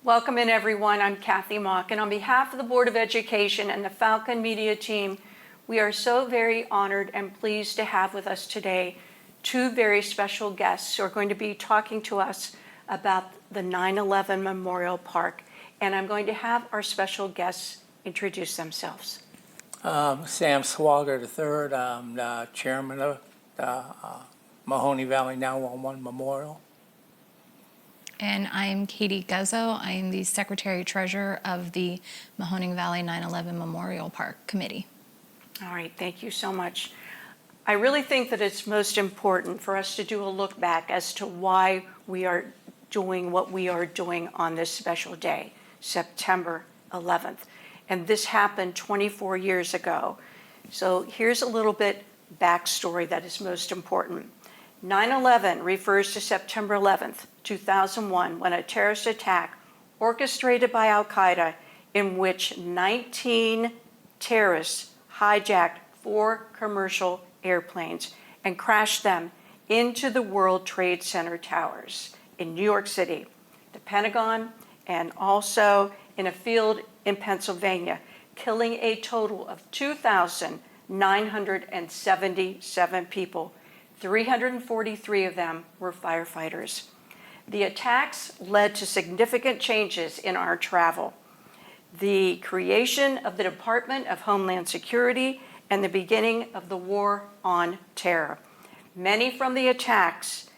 Welcome in, everyone. I'm Kathy Mock, and on behalf of the Board of Education and the Falcon Media team, we are so very honored and pleased to have with us today two very special guests who are going to be talking to us about the 9/11 Memorial Park. And I'm going to have our special guests introduce themselves. Sam Swager III, I'm the chairman of the Mahoning Valley 911 Memorial. And I'm Katie Guzzo. I am the Secretary-Treasurer of the Mahoning Valley 9/11 Memorial Park Committee. All right, thank you so much. I really think that it's most important for us to do a look back as to why we are doing what we are doing on this special day, September 11th. And this happened 24 years ago. So here's a little bit backstory that is most important. 9/11 refers to September 11th, 2001, when a terrorist attack orchestrated by Al-Qaeda in which 19 terrorists hijacked 4 commercial airplanes and crashed them into the World Trade Center towers in New York City, the Pentagon, and also in a field in Pennsylvania, killing a total of 2,977 people. 343 of them were firefighters. The attacks led to significant changes in our travel, the creation of the Department of Homeland Security, and the beginning of the War on Terror. Many from the attacks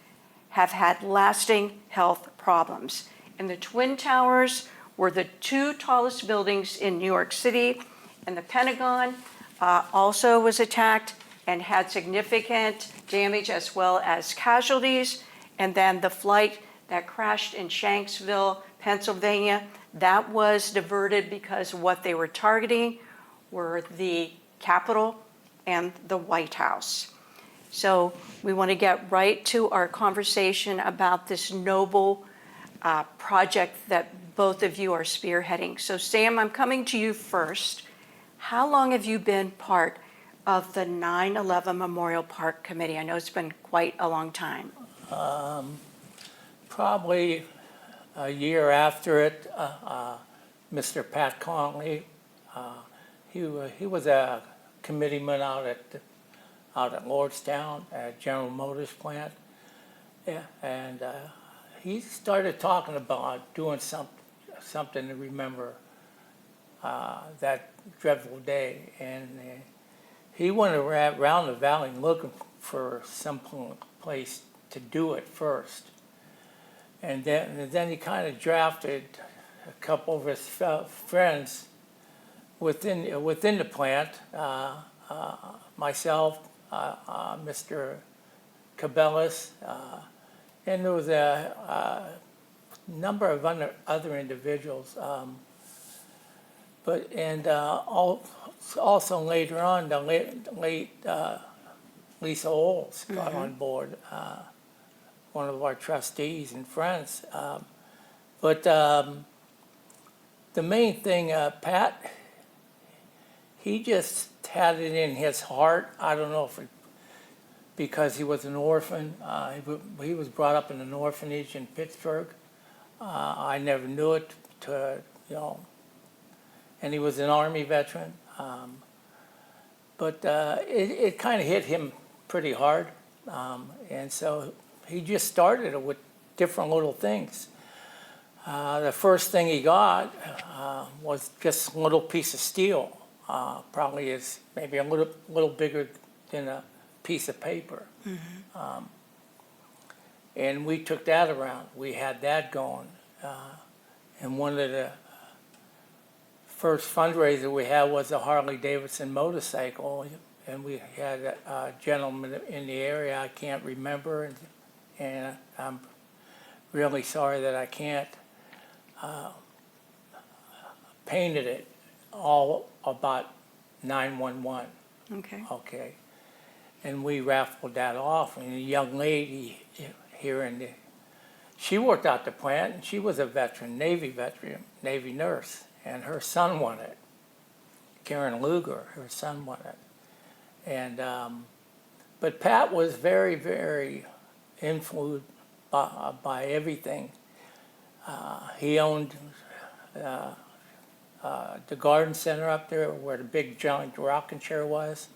have had lasting health problems. And the Twin Towers were the 2 tallest buildings in New York City, and the Pentagon also was attacked and had significant damage as well as casualties. And then the flight that crashed in Shanksville, Pennsylvania, that was diverted because what they were targeting were the Capitol and the White House. So we want to get right to our conversation about this noble project that both of you are spearheading. So Sam, I'm coming to you first. How long have you been part of the 9/11 Memorial Park Committee? I know it's been quite a long time. Probably a year after it, Mr. Pat Conley, he was a committeeman out at Lordstown at General Motors plant. Yeah, and he started talking about doing something to remember that dreadful day, and he went around the valley looking for some place to do it first, and then he kind of drafted a couple of his friends within the plant, myself, Mr. Cabellas, and there was a number of other individuals. Also later on, the late Lisa Oles got on board, one of our trustees and friends. But the main thing, Pat, he just had it in his heart. I don't know if because he was an orphan. He was brought up in an orphanage in Pittsburgh. I never knew it, and he was an Army veteran. But it kind of hit him pretty hard, and so he just started it with different little things. The first thing he got was just a little piece of steel, probably is maybe a little bigger than a piece of paper. And we took that around. We had that going. And one of the first fundraiser we had was a Harley-Davidson motorcycle. And we had a gentleman in the area, I can't remember, and I'm really sorry that I can't, painted it all about 911. Okay. And we raffled that off, and a young lady here she worked out the plant, and she was a Navy nurse, and her son won it. Karen Luger, her son won it. And but Pat was very, very influenced by everything. He owned the garden center up there where the big giant rocking chair was.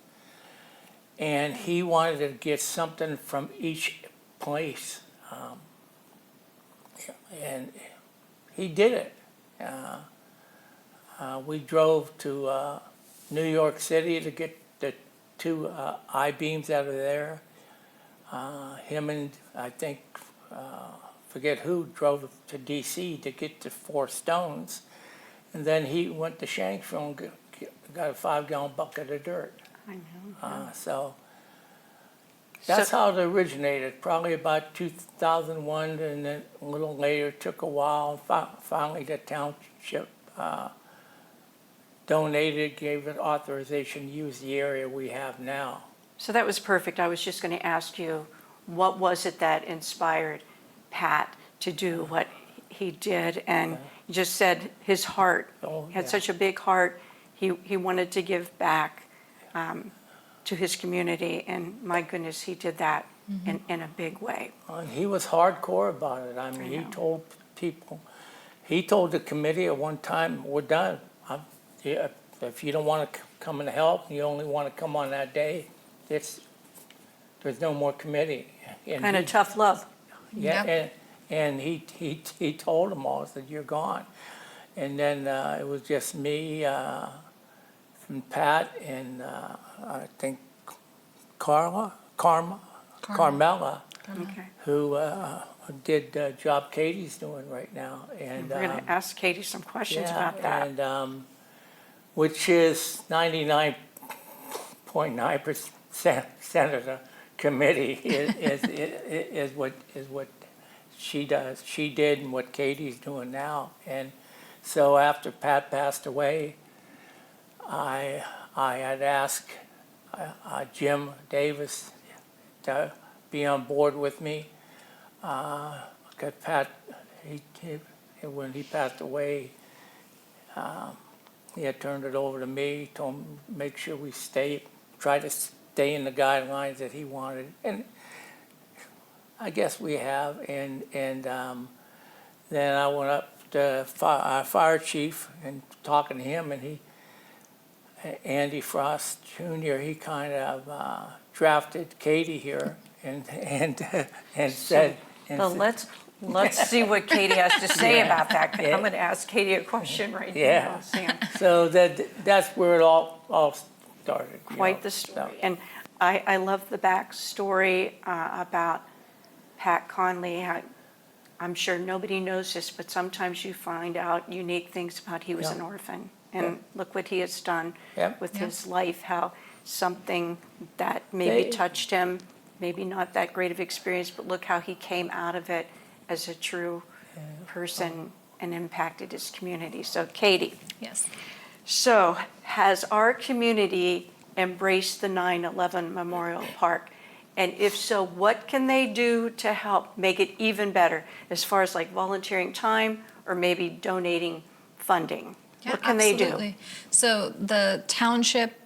And he wanted to get something from each place. And he did it. We drove to New York City to get the two I-beams out of there. Him and I think, forget who, drove to DC to get the 4 stones. And then he went to Shanksville and got a 5-gallon bucket of dirt. I know. So that's how it originated, probably about 2001, and then a little later, took a while. Finally, the township donated, gave it authorization to use the area we have now. So that was perfect. I was just going to ask you, what was it that inspired Pat to do what he did? And you just said his heart. He had such a big heart. He wanted to give back to his community, and my goodness, he did that in a big way. And he was hardcore about it. I mean, he told people, he told the committee at one time, we're done. If you don't want to come and help, you only want to come on that day, there's no more committee. And Kind of tough love. Yeah, and he told them all, said, you're gone. And then it was just me, and Pat, and I think Carmela, Okay. who did the job Katie's doing right now. And We're going to ask Katie some questions about that. And which is 99.9% of the committee is what she does. She did, and what Katie's doing now. And so after Pat passed away, I had asked Jim Davis to be on board with me. Because Pat, when he passed away, he had turned it over to me, told me make sure we try to stay in the guidelines that he wanted. And I guess we have. And then I went up to our fire chief and talking to him, and Andy Frost Jr., he kind of drafted Katie here and said. Well, let's see what Katie has to say about that. I'm going to ask Katie a question right now, Sam. So that's where it all started. Quite the story. And I love the backstory about Pat Conley. I'm sure nobody knows this, but sometimes you find out unique things about he was an orphan. And look what he has done with his life, how something that maybe touched him, maybe not that great of experience, but look how he came out of it as a true person and impacted his community. So Katie. Yes. So has our community embraced the 9/11 Memorial Park? And if so, what can they do to help make it even better as far as like volunteering time or maybe donating funding? Yeah, What can they do? absolutely. So the township,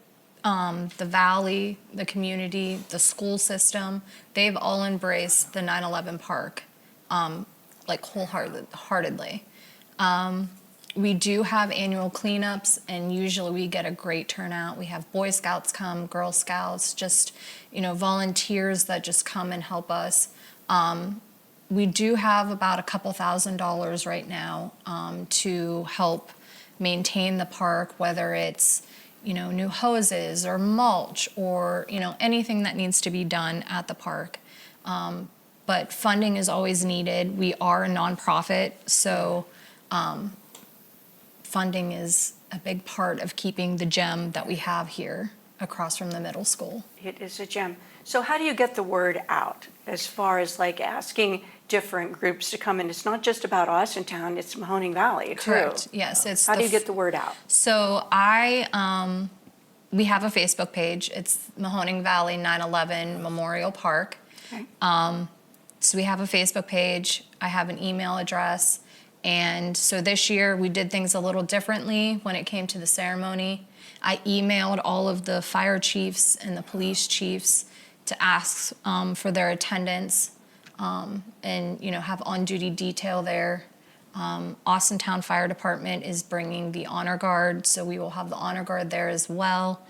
the valley, the community, the school system, they've all embraced the 9/11 park, like wholeheartedly. We do have annual cleanups, and usually we get a great turnout. We have Boy Scouts come, Girl Scouts, just, volunteers that just come and help us. We do have about a couple $1,000s right now to help maintain the park, whether it's new hoses or mulch or anything that needs to be done at the park. But funding is always needed. We are a nonprofit, so funding is a big part of keeping the gem that we have here across from the middle school. It is a gem. So how do you get the word out as far as like asking different groups to come in? It's not just about Austintown, it's Mahoning Valley too. Correct. Yes, it's How do you get the word out? So we have a Facebook page. It's Mahoning Valley 9/11 Memorial Park. Okay. So we have a Facebook page. I have an email address. And so this year we did things a little differently when it came to the ceremony. I emailed all of the fire chiefs and the police chiefs to ask for their attendance and have on-duty detail there. Austin Town Fire Department is bringing the honor guard, so we will have the honor guard there as well.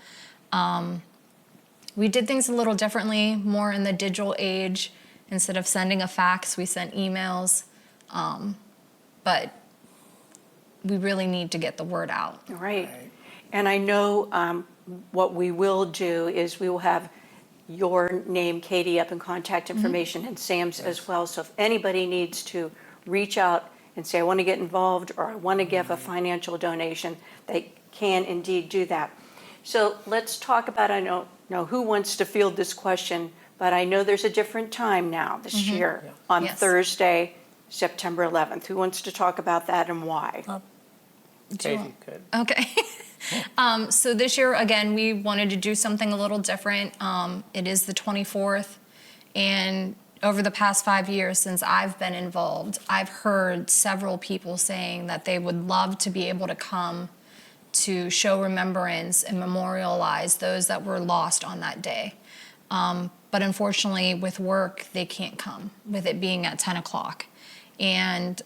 We did things a little differently, more in the digital age. Instead of sending a fax, we sent emails. But we really need to get the word out. Right. And I know what we will do is we will have your name, Katie, up in contact information, and Sam's as well. So if anybody needs to reach out and say, I want to get involved, or I want to give a financial donation, they can indeed do that. So let's talk about, I don't know who wants to field this question, but I know there's a different time now this year on Yes. Thursday, September 11th. Who wants to talk about that and why? Katie could. Okay. So this year, again, we wanted to do something a little different. It is the 24th, and over the past 5 years since I've been involved, I've heard several people saying that they would love to be able to come to show remembrance and memorialize those that were lost on that day. But unfortunately, with work, they can't come, with it being at 10 o'clock. And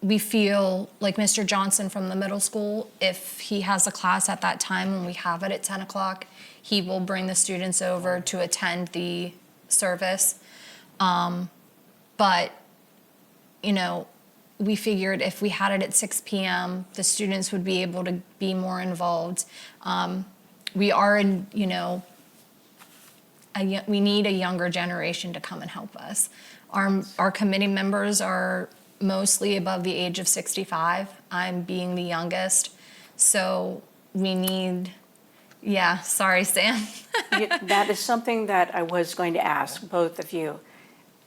we feel like Mr. Johnson from the middle school, if he has a class at that time when we have it at 10 o'clock, he will bring the students over to attend the service. But, you know, we figured if we had it at 6 p.m., the students would be able to be more involved. We are in, you know, we need a younger generation to come and help us. Our committee members are mostly above the age of 65. I'm being the youngest. So we need, yeah, sorry, Sam. That is something that I was going to ask both of you.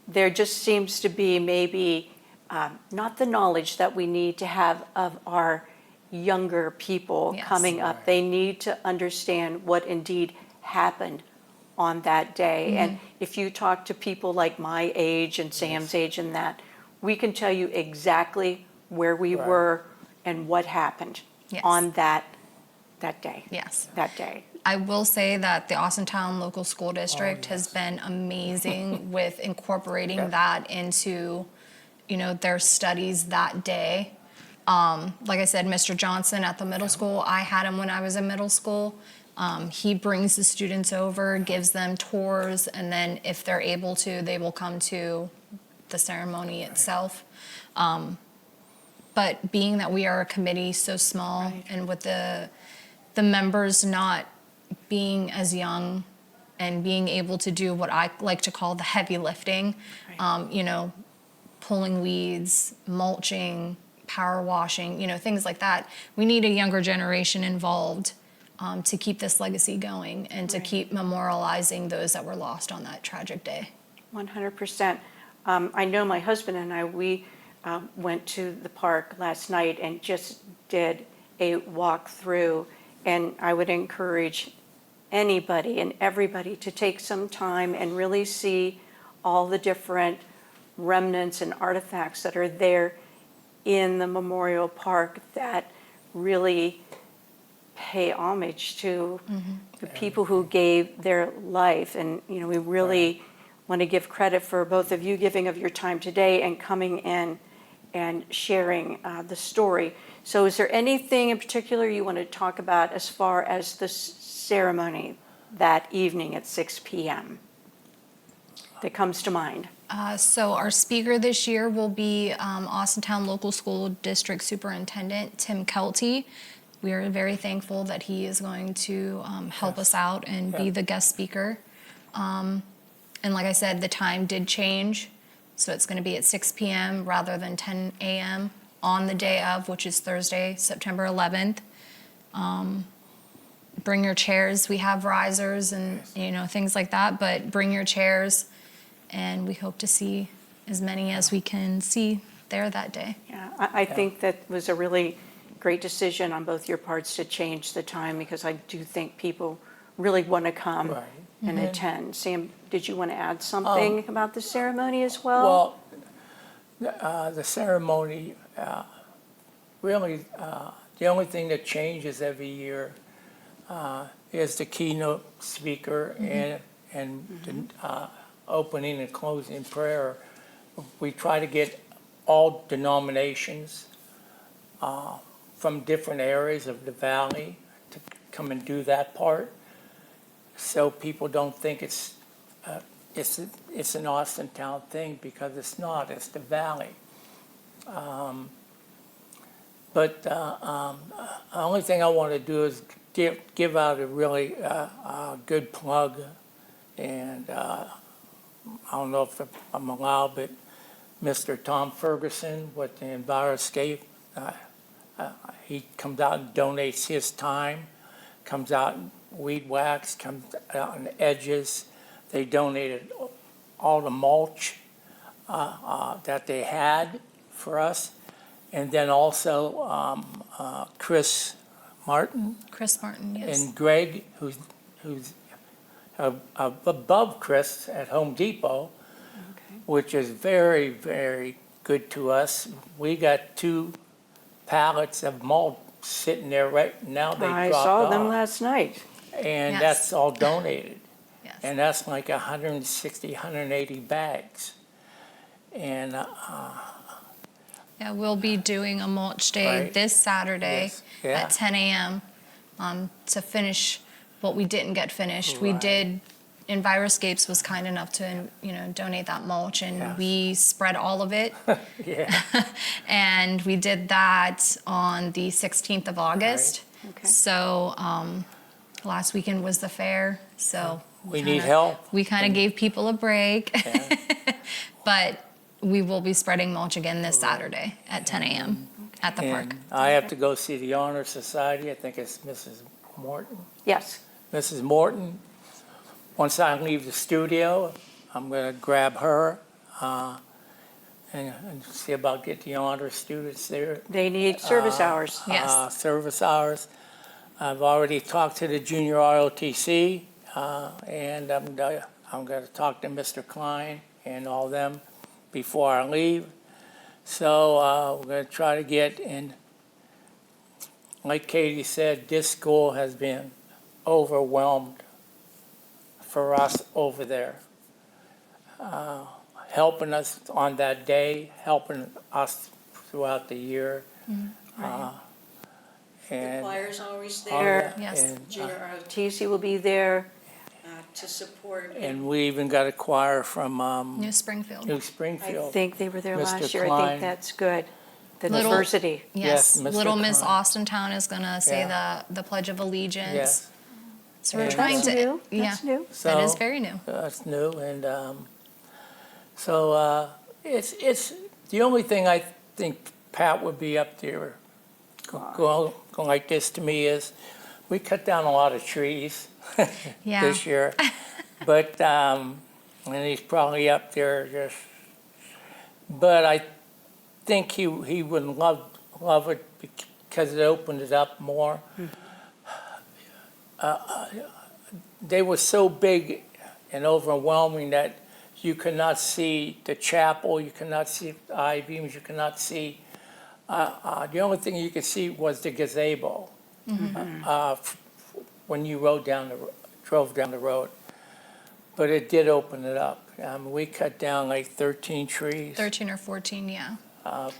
There just seems to be maybe not the knowledge that we need to have of our younger people Yes. coming up. They need to understand what indeed happened on that day. And if you talk to people like my age and Sam's age and that, we can tell you exactly where we Right. were and what happened Yes. on that day. Yes. That day. I will say that the Austintown Local School District has been amazing with incorporating Yeah. that into, you know, their studies that day. Like I said, Mr. Johnson at the middle school, I had him when I was in middle school. He brings the students over, gives them tours, and then if they're able to, they will come to the ceremony itself. But being that we are a committee so small, Right. and with the members not being as young and being able to do what I like to call the heavy lifting, Right. you know, pulling weeds, mulching, power washing, you know, things like that. We need a younger generation involved to keep this legacy going and to Right. keep memorializing those that were lost on that tragic day. 100%. I know my husband and I, we went to the park last night and just did a walk through. And I would encourage anybody and everybody to take some time and really see all the different remnants and artifacts that are there in the memorial park that really pay homage to the people who gave their life. And, you know, we really want to give credit for both of you giving of your time today and coming in and sharing the story. So is there anything in particular you want to talk about as far as the ceremony that evening at 6 p.m. that comes to mind? So our speaker this year will be Austintown Local School District Superintendent Tim Kelty. We are very thankful that he is going to help us out and be Yeah. the guest speaker. And like I said, the time did change, so it's going to be at 6 p.m. rather than 10 a.m. on the day of, which is Thursday, September 11th. Bring your chairs. We have risers and you know things like that, but bring your chairs, and we hope to see as many as we can see there that day. Yeah, I think that was a really great decision on both your parts to change the time because I do think people really want to come Right. and attend. Sam, did you want to add something about the ceremony as well? Well, the ceremony, really, the only thing that changes every year is the keynote speaker and the opening and closing prayer. We try to get all denominations from different areas of the valley to come and do that part. So people don't think it's an Austintown thing, because it's not, it's the valley. But the only thing I want to do is give out a really good plug, and I don't know if I'm allowed, but Mr. Tom Ferguson with the Enviroscape, he comes out and donates his time, comes out and weed whacks, comes out on the edges. They donated all the mulch that they had for us. And then also Chris Martin Chris Martin, yes. and Greg, who's above Chris at Home Depot, which is very, very good to us. We got 2 pallets of mulch sitting there right now. They I dropped saw them off. last night. And Yes. that's all donated. Yes. And that's like 160, 180 bags. And Yeah, we'll be doing a mulch day Right. this Saturday Yes. Yeah. at 10 a.m. To finish what we didn't get finished. We Right. did, Enviroscapes was kind enough to, donate that mulch, and Yes. we spread all of it. yeah, And we did that on the 16th of August. Okay. So last weekend was the fair, so. we need help. We kind of gave people a break. Yeah. But we will be spreading mulch again this Saturday at 10 a.m. at the park. And I have to go see the Honor Society. I think it's Mrs. Morton. Yes. Mrs. Morton, once I leave the studio, I'm going to grab her and see about get the honor students there. They need service hours. Yes. Service hours. I've already talked to the junior ROTC, and I'm going to talk to Mr. Klein and all them before I leave. So we're going to try to get in. Like Katie said, this school has been overwhelmed for us over there. Helping us on that day, helping us throughout the year. And Choir's always all there. that, Yes. and, Junior ROTC will be there to support. and we even got a choir from New Springfield. New I Springfield. think they were there Mr. last year. I Klein. think that's good. The Little- diversity. Yes, Yes, Mr. Little Miss Klein. Austintown is gonna say Yeah. the Pledge of Allegiance. Yes, So we're And, trying That's to, new. yeah, That's new. that is So- very new. that's new, and so it's the only thing I think Pat would be up there going like this to me is we cut down a lot of trees Yeah. this year, but and he's probably up there just. But I think he would love it because it opened it up more. They were so big and overwhelming that you could not see the chapel, you could not see the I-beams, you could not see. The only thing you could see was the gazebo when you drove down the road. But it did open it up. We cut down like 13 trees. 13 or 14, yeah.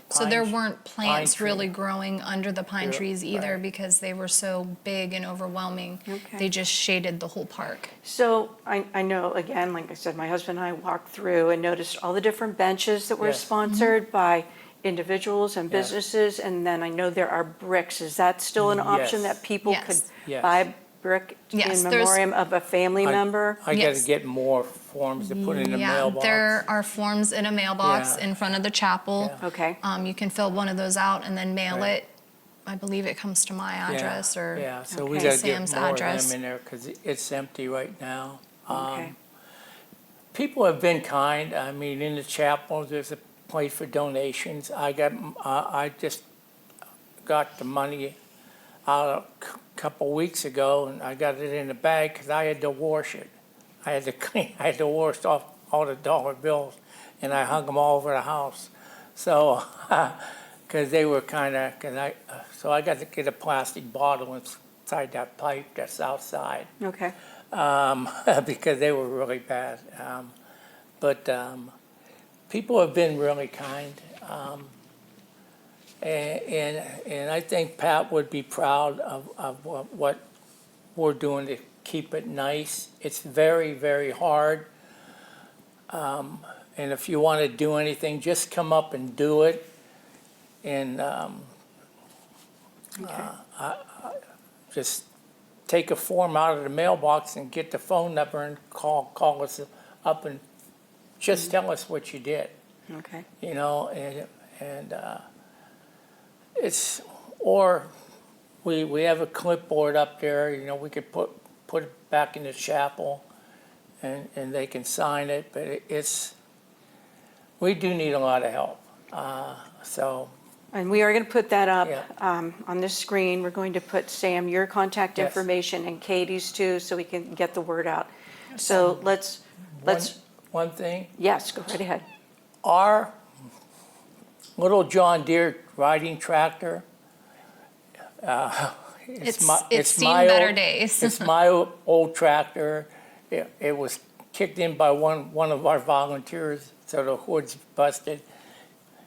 So pine there tr- weren't plants tree. really growing under the pine Yeah, trees either right. because they were so big and overwhelming. Okay. They just shaded the whole park. So I know, again, like I said, my husband and I walked through and noticed all the different benches that were Yes. sponsored by individuals and Yes. businesses. And then I know there are bricks. Is that still an option Yes. that people Yes. could Yes. buy brick Yes, in there's- memoriam of a family member? I got Yes. to get more forms to put in the Yeah, mailbox. there are forms in a mailbox Yeah. in front of the chapel. Yeah. Okay. You can fill one of those out and then mail Right. it. I believe it comes to my address or Yeah, so we Okay. got to get Sam's more address. of them in there because it's empty right now. Okay. People have been kind. I mean, in the chapel, there's a place for donations. I just got the money out a couple weeks ago, and I got it in the bag because I had to wash it. I had to wash off all the dollar bills, and I hung them all over the house. So, because they were kind of, so I got to get a plastic bottle inside that pipe that's outside. Okay. Because they were really bad. But people have been really kind. And I think Pat would be proud of what we're doing to keep it nice. It's very, very hard. And if you want to do anything, just come up and do it. And just take a form out of the mailbox and get the phone number and call us up and just tell us what you did. Okay. You know, and it's, or we have a clipboard up there, you know, we could put it back in the chapel and they can sign it, but we do need a lot of help. So, And we are going to put that up Yeah. On this screen. We're going to put, Sam, your contact Yes. information and Katie's too, so we can get the word out. So let's, one thing, yes, go right ahead. our little John Deere riding tractor, It's seen my better old- days. It's my old tractor. It was kicked in by one of our volunteers, so the hood's busted.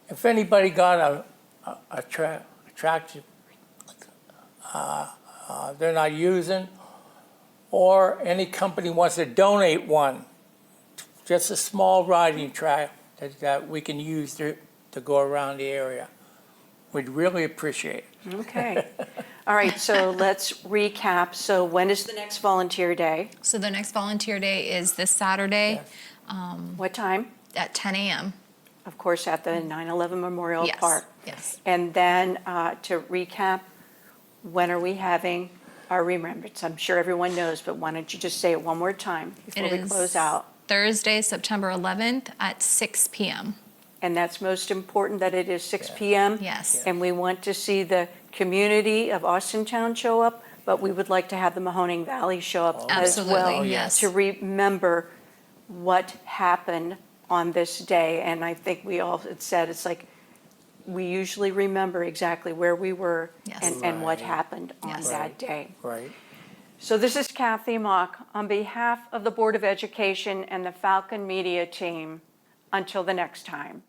If anybody got a tractor they're not using, or any company wants to donate one, just a small riding track that we can use to go around the area, we'd really appreciate it. Okay. All right, so let's recap. So when is the next volunteer day? So the next volunteer day is this Saturday What time? at 10 a.m. Of course, at the 9/11 Memorial Yes, Park. yes. And then to recap, when are we having our remembrance? I'm sure everyone knows, but why don't you just say it one more time before It we is close out? Thursday, September 11th at 6 p.m. And that's most important, that it is 6 p.m.? Yes. And we want to see the community of Austintown show up, but we would like to have the Mahoning Valley show up as Absolutely, well. yes. To remember what happened on this day. And I think we all had said, it's like, we usually remember exactly where we were Yes. and what Right. happened on Yes. that day. Right. So this is Kathy Mock on behalf of the Board of Education and the Falcon Media team. Until the next time.